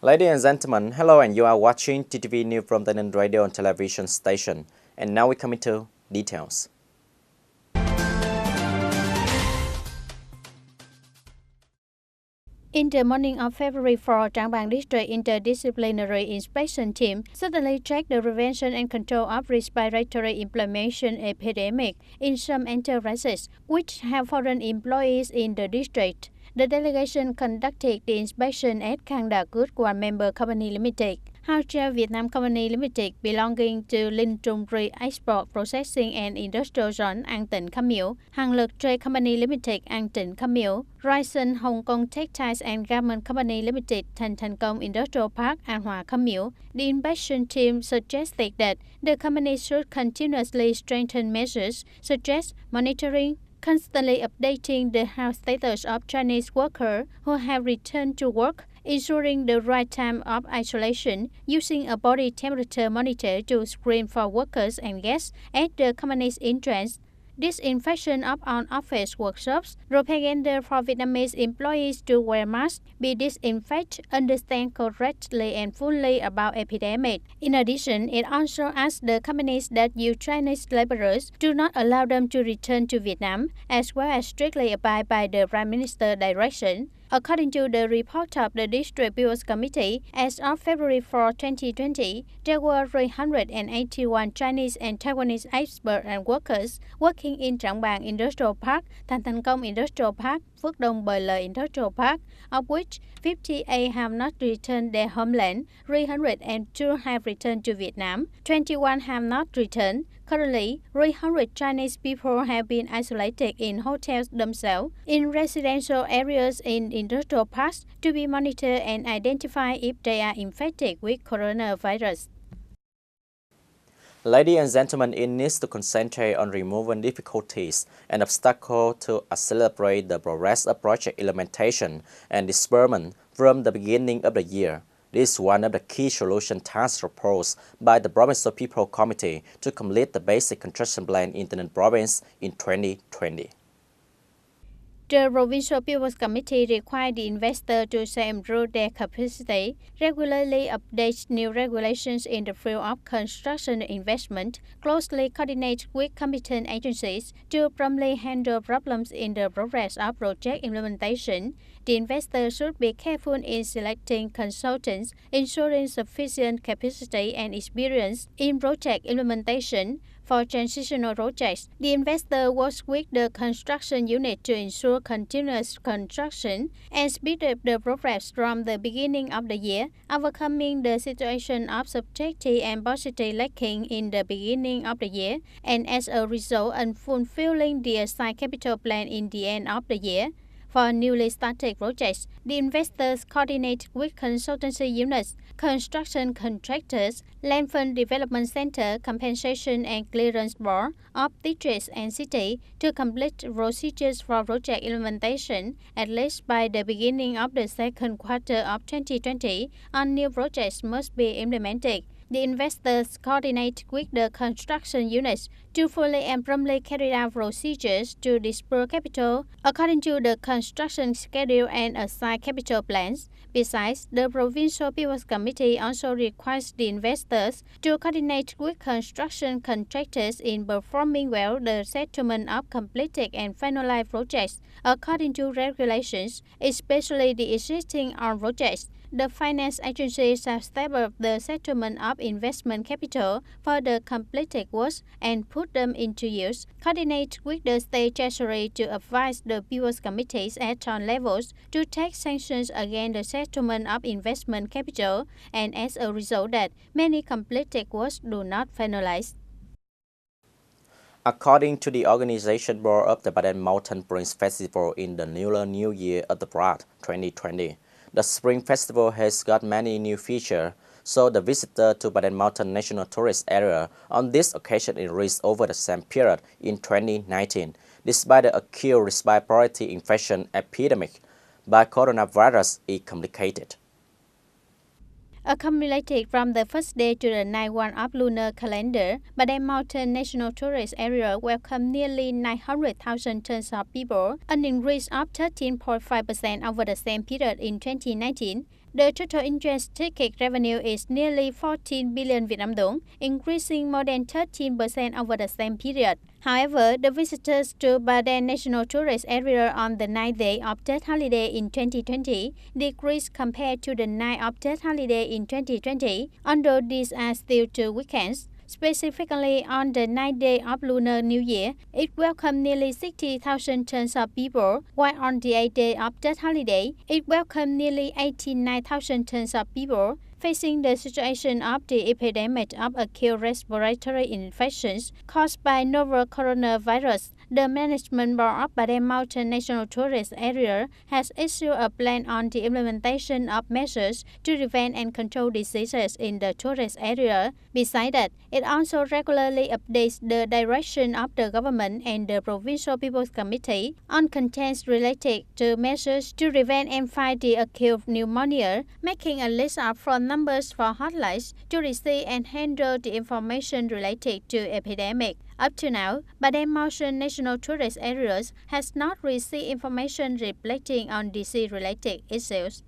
Ladies and gentlemen, hello, and you are watching TTV News from TayNinhTV radio and television station. And now we come into details. In the morning of February 4, Trảng Bàng District Interdisciplinary Inspection Team suddenly checked the prevention and control of respiratory inflammation epidemic in some enterprises, which have foreign employees in the district. The delegation conducted the inspection at Khang Đa Good One Member Company Limited, Hardshell Vietnam Company Limited belonging to Linh Trung Ri Export Processing and Industrial Zone An Tịnh Kham Miễu, Hàng Lực Trade Company Limited An Tịnh Kham Miễu, Ryzen Hong Kong Textiles and Garment Company Limited Thành Công Industrial Park An Hòa Kham Miễu. The inspection team suggested that the company should continuously strengthen measures such as monitoring, constantly updating the health status of Chinese workers who have returned to work, ensuring the right time of isolation, using a body temperature monitor to screen for workers and guests at the company's entrance, disinfection of on-office workshops, propaganda for Vietnamese employees to wear masks, be disinfected, understand correctly and fully about epidemic. In addition, it also asked the companies that use Chinese laborers do not allow them to return to Vietnam, as well as strictly abide by the Prime Minister's direction. According to the report of the District Bureau's Committee, as of February 4, 2020, there were 381 Chinese and Taiwanese experts and workers working in Trảng Bàng Industrial Park, Thành Công Industrial Park, Phước Đông Bờ Lời Industrial Park, of which 58 have not returned their homeland, 302 have returned to Vietnam, 21 have not returned. Currently, 300 Chinese people have been isolated in hotels themselves, in residential areas in industrial parks to be monitored and identified if they are infected with coronavirus. Ladies and gentlemen, it needs to concentrate on removing difficulties and obstacles to accelerate the progress of project implementation and disbursement from the beginning of the year. This is one of the key solution tasks proposed by the Provincial People Committee to complete the basic construction plan in the province in 2020. The Provincial People's Committee required the investor to improve their capacity, regularly update new regulations in the field of construction investment, closely coordinate with competent agencies to promptly handle problems in the progress of project implementation. The investor should be careful in selecting consultants, ensuring sufficient capacity and experience in project implementation. For transitional projects, the investor works with the construction unit to ensure continuous construction and speed up the progress from the beginning of the year, overcoming the situation of subjective and positive lacking in the beginning of the year, and as a result, fulfilling the assigned capital plan in the end of the year. For newly started projects, the investors coordinate with consultancy units, construction contractors, Land Fund Development Center, Compensation and Clearance Board of districts and city to complete procedures for project implementation at least by the beginning of the second quarter of 2020. On new projects must be implemented. The investors coordinate with the construction units to fully and promptly carry out procedures to disburse capital according to the construction schedule and assigned capital plans. Besides, the Provincial People's Committee also requires the investors to coordinate with construction contractors in performing well the settlement of completed and finalized projects according to regulations, especially the existing on projects. The finance agencies shall step up the settlement of investment capital for the completed works and put them into use. Coordinate with the State Treasury to advise the People's Committees at all levels to take sanctions against the settlement of investment capital, and as a result that many completed works do not finalize. According to the organization board of the Baden Mountain Prince Festival in the Lunar New Year of the Brat 2020, the Spring Festival has got many new features, so the visitor to Baden Mountain National Tourist Area on this occasion increased over the same period in 2019, despite the acute respiratory infection epidemic by coronavirus is complicated. Accumulated from the first day to the night one of lunar calendar, Baden Mountain National Tourist Area welcomed nearly 900,000 tons of people, an increase of 13.5% over the same period in 2019. The total interest ticket revenue is nearly 14 billion Vietnam dong, increasing more than 13% over the same period. However, the visitors to Ba Đen National Tourist Area on the 9th day of Tết holiday in 2020 decreased compared to the night of Tết holiday in 2020, although these are still 2 weekends. Specifically, on the 9th day of Lunar New Year, it welcomed nearly 60,000 tons of people, while on the 8th day of Tết holiday, it welcomed nearly 89,000 tons of people. Facing the situation of the epidemic of acute respiratory infections caused by novel coronavirus, the Management Board of Ba Đen Mountain National Tourist Area has issued a plan on the implementation of measures to prevent and control diseases in the tourist area. Besides that, it also regularly updates the direction of the government and the Provincial People's Committee on contents related to measures to prevent and fight the acute pneumonia, making a list of phone numbers for hotlines to receive and handle the information related to epidemic. Up to now, Ba Đen Mountain National Tourist Areas has not received information reflecting on disease-related issues.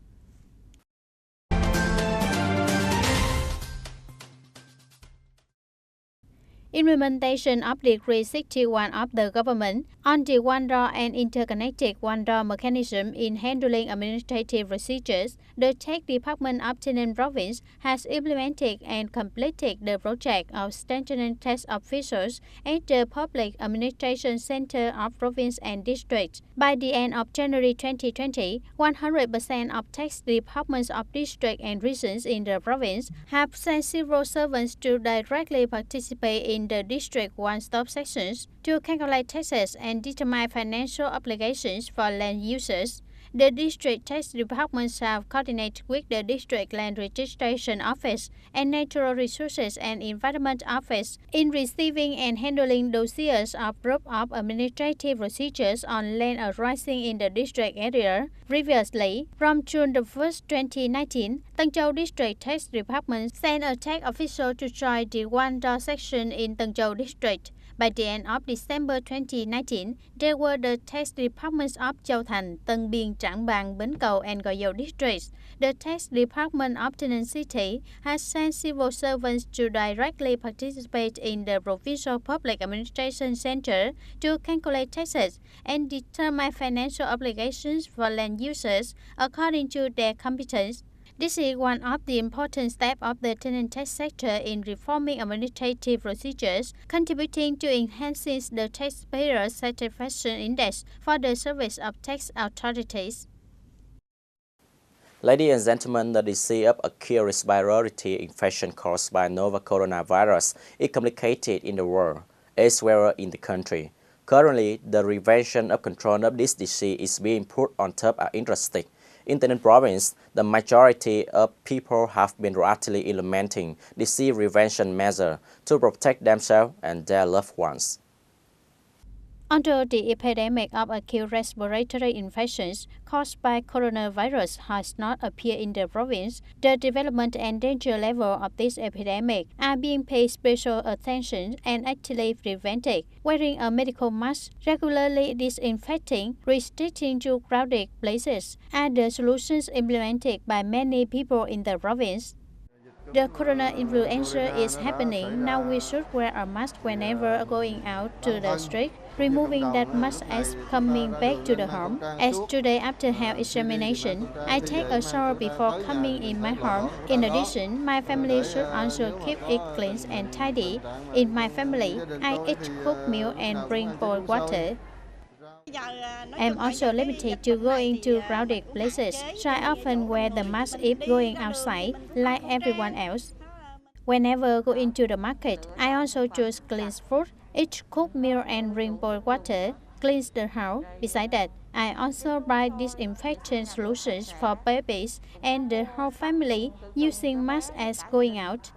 Implementation of Decree 61 of the government on the one-door and interconnected one-door mechanism in handling administrative procedures, the Tech Department of TayNinhTV Province has implemented and completed the project of strengthening tax officials at the Public Administration Center of Province and District. By the end of January 2020, 100% of tax departments of district and regions in the province have sent civil servants to directly participate in the district one-stop sections to calculate taxes and determine financial obligations for land users. The district tax departments have coordinated with the district land registration office and natural resources and environment office in receiving and handling dossiers of proof of administrative procedures on land arising in the district area. Previously, from June 1st, 2019, Tân Châu District Tax Department sent a tax official to join the one-door section in Tân Châu District. By the end of December 2019, there were the tax departments of Châu Thành, Tân Biên, Trảng Bàng, Bến Cầu, and Gò Dầu districts. The tax department of Tây Ninh City has sent civil servants to directly participate in the Provincial Public Administration Center to calculate taxes and determine financial obligations for land users according to their competence. This is one of the important steps of the tenant tax sector in reforming administrative procedures, contributing to enhancing the taxpayer satisfaction index for the service of tax authorities. Ladies and gentlemen, the disease of acute respiratory infection caused by novel coronavirus is complicated in the world, as well as in the country. Currently, the prevention of control of this disease is being put on top of interesting. In TayNinhTV Province, the majority of people have been rapidly implementing disease prevention measures to protect themselves and their loved ones. Although the epidemic of acute respiratory infections caused by coronavirus has not appeared in the province, the development and danger level of this epidemic are being paid special attention and actively prevented. Wearing a medical mask, regularly disinfecting, restricting to crowded places are the solutions implemented by many people in the province. The corona influenza is happening. Now we should wear a mask whenever going out to the street, removing that mask as coming back to the home. As today after health examination, I take a shower before coming in my home. In addition, my family should also keep it clean and tidy. In my family, I eat cooked meal and drink boiled water. I'm also limited to going to crowded places, so I often wear the mask if going outside, like everyone else. Whenever go into the market, I also choose clean food, eat cooked meal and drink boiled water, cleanse the house. Besides that, I also buy disinfectant solutions for babies and the whole family, using masks as going out.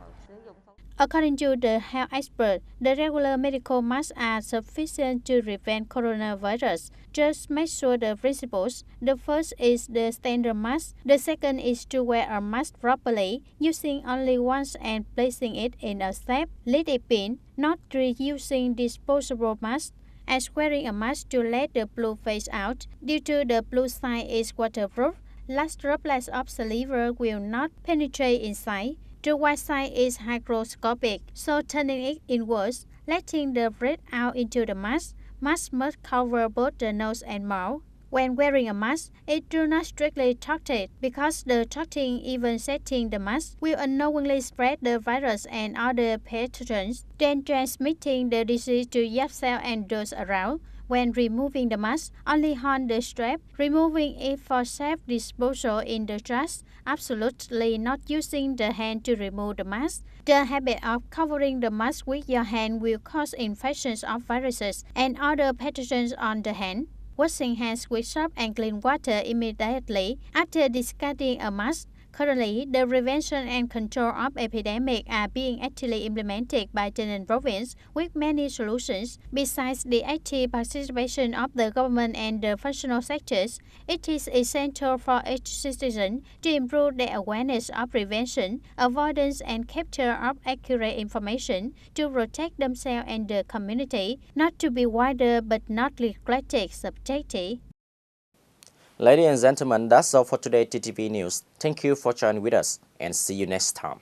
According to the health expert, the regular medical masks are sufficient to prevent coronavirus. Just make sure the principles. The first is the standard mask. The second is to wear a mask properly, using only once and placing it in a safe, lidded bin, not reusing disposable masks. As wearing a mask to let the blue face out, due to the blue side is waterproof, large droplets of saliva will not penetrate inside. The white side is hygroscopic, so turning it inwards, letting the breath out into the mask. Mask must cover both the nose and mouth. When wearing a mask, it do not strictly tuck it because the tucking, even setting the mask, will unknowingly spread the virus and other pathogens, then transmitting the disease to yourself and those around. When removing the mask, only hold the strap, removing it for safe disposal in the trash, absolutely not using the hand to remove the mask. The habit of covering the mask with your hand will cause infections of viruses and other pathogens on the hand. Washing hands with soap and clean water immediately after discarding a mask. Currently, the prevention and control of epidemic are being actively implemented by TayNinhTV province with many solutions. Besides the active participation of the government and the functional sectors, it is essential for each citizen to improve their awareness of prevention, avoidance, and capture of accurate information to protect themselves and the community, not to be wider but not neglected subjective. Ladies and gentlemen, that's all for today TTV News. Thank you for joining with us and see you next time.